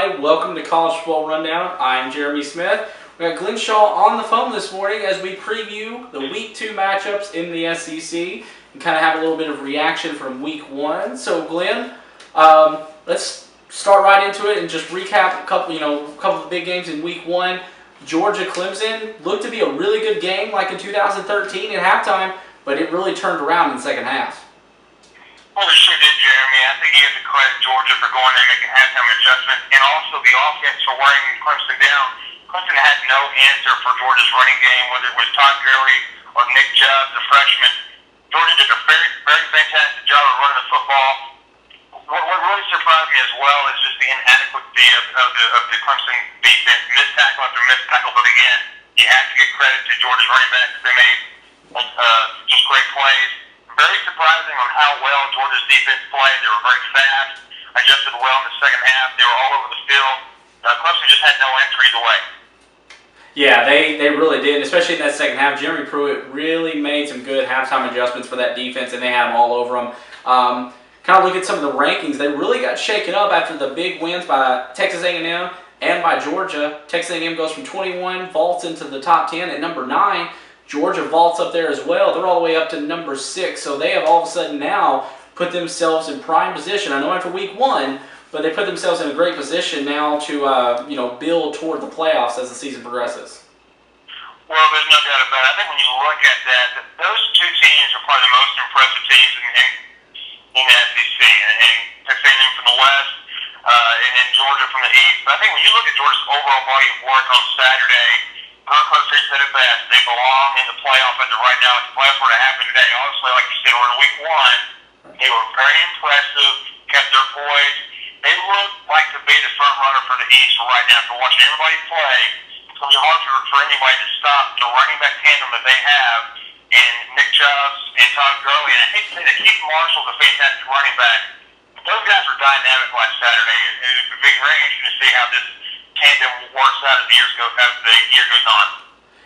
everybody. Welcome to College Football Rundown. I'm Jeremy Smith. We got Glenn Shaw on the phone this morning as we preview the Week 2 matchups in the SEC and kind of have a little bit of reaction from Week 1. So, Glenn, let's start right into it and just recap a couple of the big games in Week 1. Georgia-Clemson looked to be a really good game like in 2013 at halftime, but it really turned around in the second half. Well, it sure did, Jeremy. I think you have to credit Georgia for going there and making halftime adjustments, and also the offense for wearing Clemson down. Clemson had no answer for Georgia's running game, whether it was Todd Gurley or Nick Chubb, the freshman. Georgia did a very, very fantastic job of running the football. What really surprised me as well is just the inadequacy of the Clemson defense. Missed tackle after missed tackle, but again, you have to give credit to Georgia's running backs. They made just great plays. Very surprising on how well Georgia's defense played. They were very fast, adjusted well in the second half. They were all over the field. Clemson just had no answer either way. Yeah, they really did, especially in that second half. Jeremy Pruitt really made some good halftime adjustments for that defense, and they had them all over them. Kind of look at some of the rankings. They really got shaken up after the big wins by Texas A&M and by Georgia. Texas A&M goes from 21, vaults into the top 10 at number 9. Georgia vaults up there as well. They're all the way up to number 6, so they have all of a sudden now put themselves in prime position. I know after Week 1, but they put themselves in a great position now to build toward the playoffs as the season progresses. Well, there's no doubt about it. I think when you look at that, those two teams are probably the most impressive teams in the SEC, and Texas A&M from the West, and then Georgia from the East. But I think when you look at Georgia's overall body of work on Saturday, Coach said it best. They belong in the playoff as of right now. If the playoffs were to happen today, obviously, like you said, we're in Week 1. They were very impressive, kept their poise. They look like to be the front runner for the East right now. After watching everybody play, it's going to be hard for anybody to stop the running back tandem that they have in Nick Chubb and Todd Gurley. And I hate to say that Keith Marshall's a fantastic running back. But those guys were dynamic last Saturday. It would be very interesting to see how this tandem works out as the year goes on.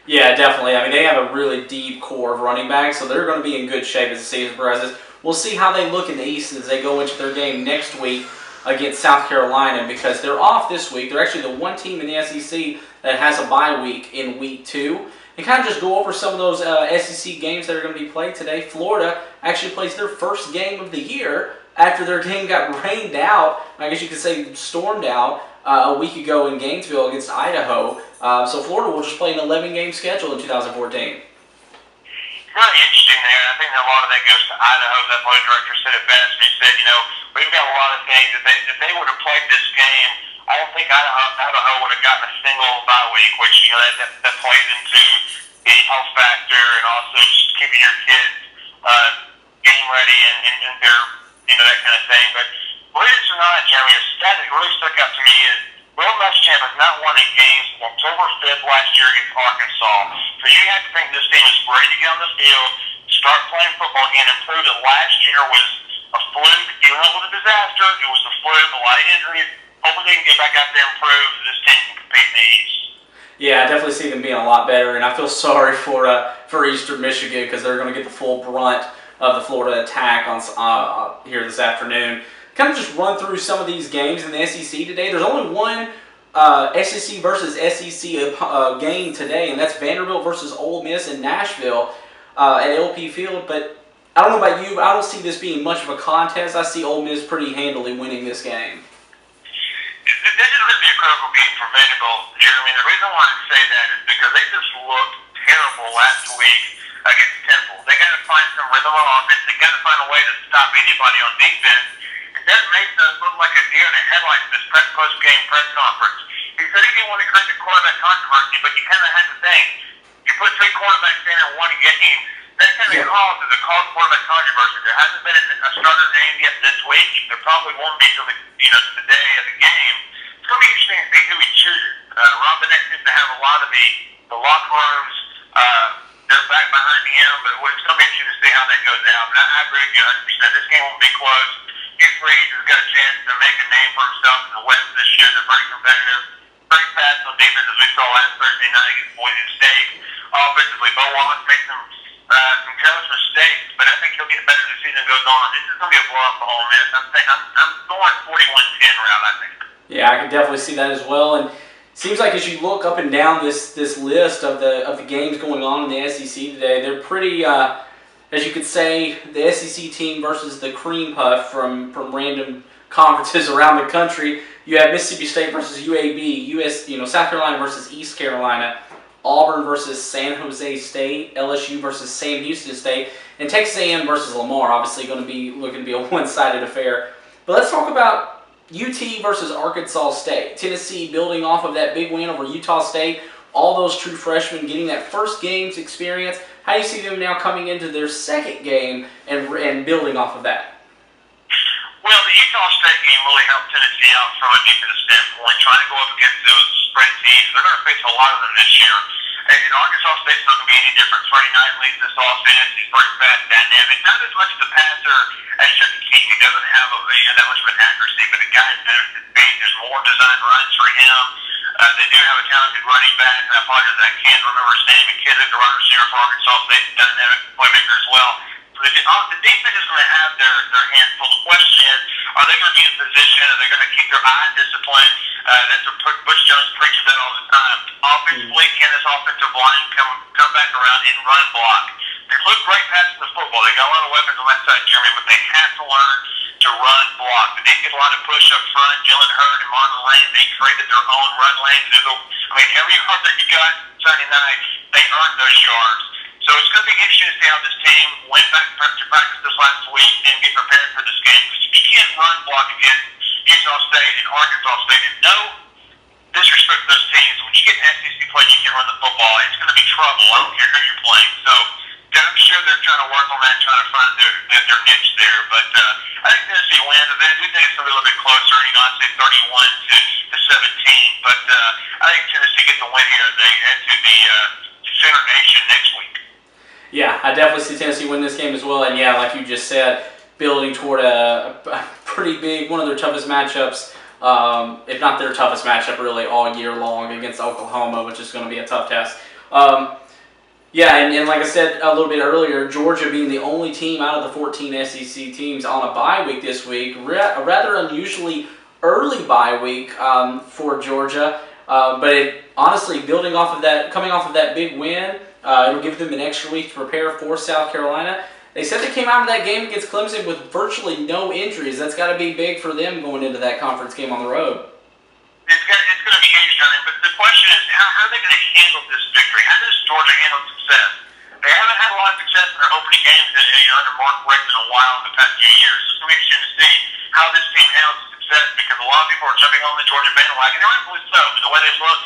Yeah, definitely. I mean, they have a really deep core of running backs, so they're going to be in good shape as the season progresses. We'll see how they look in the East as they go into their game next week against South Carolina, because they're off this week. They're actually the one team in the SEC that has a bye week in Week 2. And kind of just go over some of those SEC games that are going to be played today. Florida actually plays their first game of the year after their game got rained out, I guess you could say stormed out, a week ago in Gainesville against Idaho. So Florida will just play an 11-game schedule in 2014. Really interesting there. I think a lot of that goes to Idaho's athletic director said it best. He said, we've got a lot of games that if they would have played this game, I don't think Idaho would have gotten a single bye week, which that plays into the health factor and also just keeping your kids game ready and their that kind of thing. But believe it or not, Jeremy, a stat that really stuck out to me is Will Muschamp has not won a game since October 5th last year against Arkansas. So you have to think this team is ready to get on the field, start playing football again, and prove that last year was a fluke. Even though it was a disaster, it was a fluke, a lot of injuries. Hopefully they can get back out there and prove that this team can compete in the East. Yeah, I definitely see them being a lot better, and I feel sorry for Eastern Michigan because they're going to get the full brunt of the Florida attack on here this afternoon. Kind of just run through some of these games in the SEC today. There's only one SEC versus SEC game today, and that's Vanderbilt versus Ole Miss in Nashville at LP Field. But I don't know about you, but I don't see this being much of a contest. I see Ole Miss pretty handily winning this game. This is going to be a critical game for Vanderbilt, Jeremy. The reason why I say that is because they just looked terrible last week against Temple. They got to find some rhythm on offense. They got to find a way to stop anybody on defense. And that makes us look like a deer in the headlights in this post-game press conference. He said he didn't want to create the quarterback controversy, but you kind of had to think. You put 3 quarterbacks in one game, that kind of causes a quarterback controversy. There hasn't been a starter name yet this week. There probably won't be till the day of the game. It's going to be interesting to see who he chooses. Rob Bennett seems to have a lot of the locker rooms. They're back behind him, but it's going to be interesting to see how that goes down. But I agree with you 100%. This game won't be close. Hugh Freeze has got a chance to make a name for himself in the West this year. They're very competitive, very fast on defense, as we saw last Thursday night against Boise State. Offensively, Bo Wallace made some careless mistakes, but I think he'll get better as the season goes on. This is going to be a blowout for Ole Miss. I'm going 41-10 route, I think. Yeah, I can definitely see that as well. And seems like as you look up and down this list of the games going on in the SEC today, they're pretty, as you could say, the SEC team versus the cream puff from random conferences around the country. You have Mississippi State versus UAB, South Carolina versus East Carolina, Auburn versus San Jose State, LSU versus Sam Houston State, and Texas A&M versus Lamar. Obviously, going to be looking to be a one-sided affair. But let's talk about UT versus Arkansas State. Tennessee building off of that big win over Utah State. All those true freshmen getting that first game's experience. How do you see them now coming into their second game and building off of that? Well, the Utah State game really helped Tennessee out from a defensive standpoint, trying to go up against those spread teams. They're going to face a lot of them this year. And Arkansas State's not going to be any different. Freddie Knight leads this offense. He's very fast, dynamic. Not as much as a passer as Chuck King. He doesn't have that much of an accuracy, but the guy's better at his feet. There's more designed runs for him. They do have a talented running back, and I apologize, I can't remember his name. McKinnon, the wide receiver for Arkansas State, is a dynamic playmaker as well. The defense is going to have their hands full. The question is, are they going to be in position? Are they going to keep their eye discipline? That's what Butch Jones preaches that all the time. Offensively, can this offensive line come back around and run block? They look great passing the football. They got a lot of weapons on that side, Jeremy, but they have to learn to run block. They didn't get a lot of push up front. Jalen Hurd and Marlon Lane, they created their own run lanes. Every yard that you got Sunday night, they earned those yards. So it's going to be interesting to see how this team went back to practice this last week and get prepared for this game. Because you can't run block against Utah State and Arkansas State. And no disrespect to those teams. When you get an SEC play, you can run the football. It's going to be trouble. I don't care who you're playing. So I'm sure they're trying to work on that, trying to find their niche there. But I think Tennessee wins. I do think it's going to be a little bit closer. I'd say 31 to 17. But I think Tennessee gets a win here as they head to the Sooner Nation next week. Yeah, I definitely see Tennessee win this game as well. And yeah, like you just said, building toward a pretty big, one of their toughest matchups, if not their toughest matchup really all year long against Oklahoma, which is going to be a tough test. Yeah, and like I said a little bit earlier, Georgia being the only team out of the 14 SEC teams on a bye week this week, a rather unusually early bye week for Georgia. But honestly, coming off of that big win, it'll give them an extra week to prepare for South Carolina. They said they came out of that game against Clemson with virtually no injuries. That's got to be big for them going into that conference game on the road. It's going to be huge, Johnny. But the question is, how are they going to handle this victory? How does Georgia handle success? They haven't had a lot of success in their opening games under Mark Richt in a while in the past few years. So it's going to be interesting to see how this team handles success, because a lot of people are jumping on the Georgia bandwagon. And rightfully so. The way they look,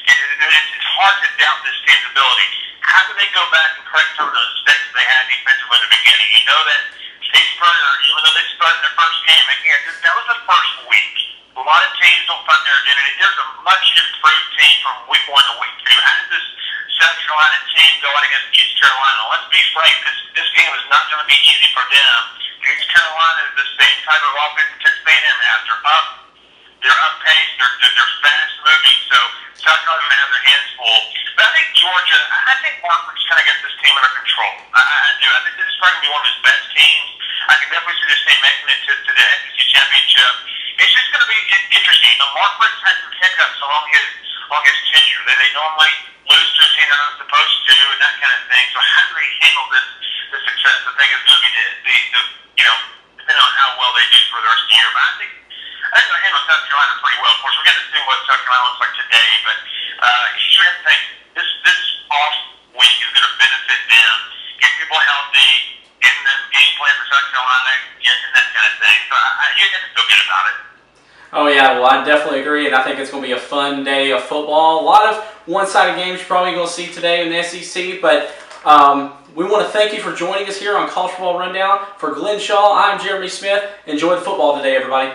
it's hard to doubt this team's ability. How do they go back and correct some of the mistakes they had defensively in the beginning? You know that Steve Spurrier, even though they started their first game, again, that was the first week. A lot of teams don't find their identity. There's a much improved team from week 1 to week 2. How did this South Carolina team go out against East Carolina? Let's be frank, this game is not going to be easy for them. East Carolina is the same type of offense that Texas A&M has. They're up paced, they're fast moving. So South Carolina going to have their hands full. But I think Georgia, I think Mark just kind of gets this team under control. I do. I think this is probably going to be one of his best teams. I can definitely see this team making it to the SEC championship. It's just going to be interesting. Mark Richt had some hiccups along his tenure. They normally lose to a team they're not supposed to, and that kind of thing. So how do they handle this success? I think it's going to be depending on how well they do for the rest of the year. But I think they'll handle South Carolina pretty well. Of course, we got to see what South Carolina looks like today, but you should have to think this off week is going to benefit them, get people healthy, getting them game plan for South Carolina, and that kind of thing. So you have to feel good about it. Oh yeah, well I definitely agree, and I think it's going to be a fun day of football. A lot of one-sided games you're probably going to see today in the SEC, but we want to thank you for joining us here on College Football Rundown. For Glenn Shaw, I'm Jeremy Smith. Enjoy the football today, everybody.